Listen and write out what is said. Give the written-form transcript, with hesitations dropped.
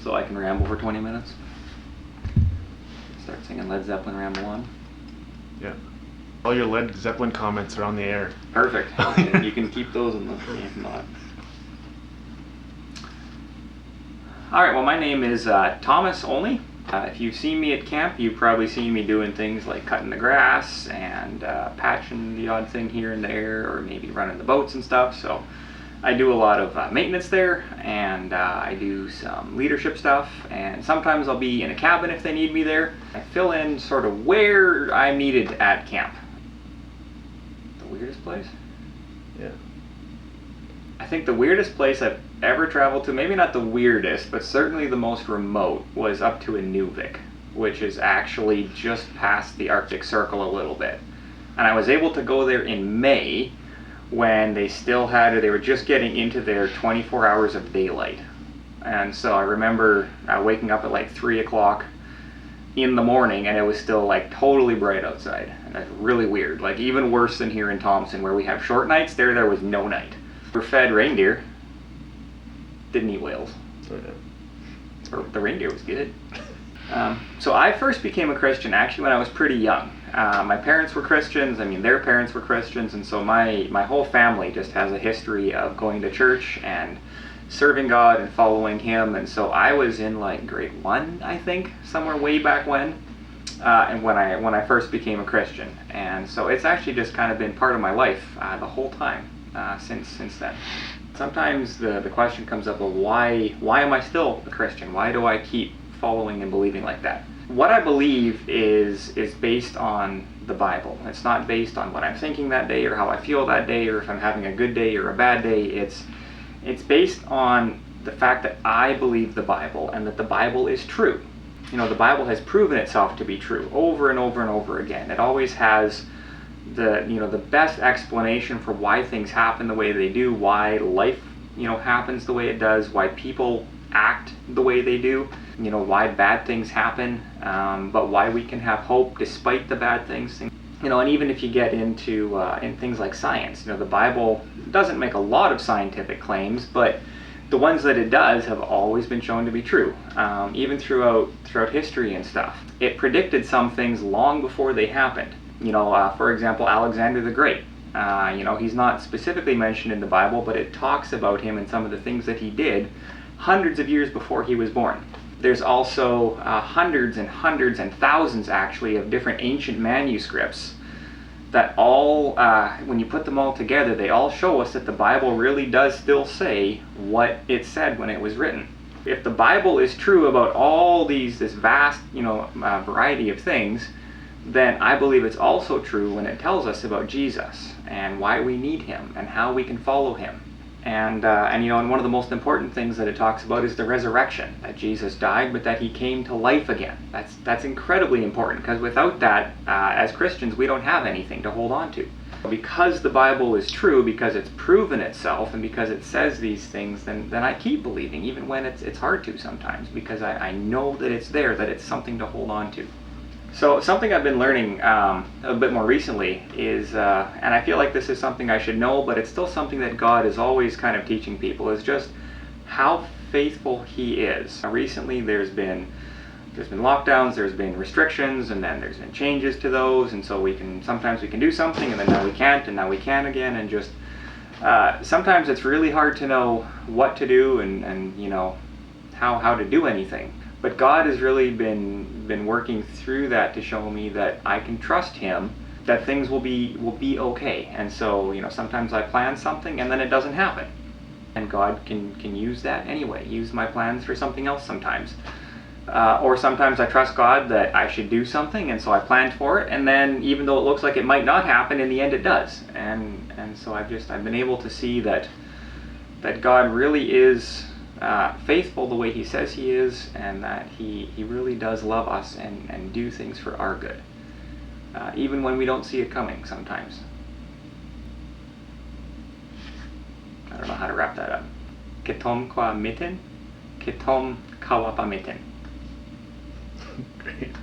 so I can ramble for 20 minutes. Start singing Led Zeppelin Ramble On. Yeah. All your Led Zeppelin comments are on the air. Perfect. You can keep those in the, if not. Alright, well my name is Thomas Olney. If you've seen me at camp, you've probably seen me doing things like cutting the grass and patching the odd thing here and there, or maybe running the boats and stuff. So I do a lot of maintenance there, and I do some leadership stuff, and sometimes I'll be in a cabin if they need me there. I fill in sort of where I'm needed at camp. The weirdest place? Yeah. I think the weirdest place I've ever traveled to, maybe not the weirdest, but certainly the most remote, was up to Inuvik, which is actually just past the Arctic Circle a little bit. And I was able to go there in May when they were just getting into their 24 hours of daylight. And so I remember waking up at like 3 o'clock in the morning and it was still like totally bright outside. And that's really weird. Like even worse than here in Thompson where we have short nights, there was no night. We were fed reindeer. Didn't eat whales. The reindeer was good. So I first became a Christian actually when I was pretty young. My parents were Christians, their parents were Christians, and so my whole family just has a history of going to church and serving God and following Him, and so I was in like grade 1, I think, somewhere way back when, and when I first became a Christian. And so it's actually just kind of been part of my life the whole time since then. Sometimes the question comes up of why am I still a Christian? Why do I keep following and believing like that? What I believe is based on the Bible. It's not based on what I'm thinking that day or how I feel that day or if I'm having a good day or a bad day. It's based on the fact that I believe the Bible and that the Bible is true. The Bible has proven itself to be true over and over and over again. It always has the best explanation for why things happen the way they do, why life happens the way it does, why people act the way they do, why bad things happen, but why we can have hope despite the bad things. And even if you get into in things like science, the Bible doesn't make a lot of scientific claims, but the ones that it does have always been shown to be true, even throughout history and stuff. It predicted some things long before they happened. For example, Alexander the Great. He's not specifically mentioned in the Bible, but it talks about him and some of the things that he did hundreds of years before he was born. There's also hundreds and hundreds and thousands actually of different ancient manuscripts that all, when you put them all together, they all show us that the Bible really does still say what it said when it was written. If the Bible is true about all this vast, variety of things, then I believe it's also true when it tells us about Jesus and why we need Him and how we can follow Him. And one of the most important things that it talks about is the resurrection, that Jesus died, but that He came to life again. That's incredibly important, because without that, as Christians, we don't have anything to hold on to. Because the Bible is true, because it's proven itself, and because it says these things, then I keep believing, even when it's hard to sometimes, because I know that it's there, that it's something to hold on to. So something I've been learning a bit more recently is, and I feel like this is something I should know, but it's still something that God is always kind of teaching people, is just how faithful He is. Recently there's been lockdowns, there's been restrictions, and then there's been changes to those, and so sometimes we can do something, and then now we can't, and now we can again, and just sometimes it's really hard to know what to do and how to do anything. But God has really been working through that to show me that I can trust Him, that things will be okay. And so, sometimes I plan something and then it doesn't happen. And God can use that anyway, use my plans for something else sometimes. Or sometimes I trust God that I should do something, and so I planned for it, and then even though it looks like it might not happen, in the end it does. And so I've been able to see that God really is faithful the way He says He is, and that He really does love us and do things for our good, even when we don't see it coming sometimes. I don't know how to wrap that up. Ketom kwa mitten, ketom kawapa mitten. Great.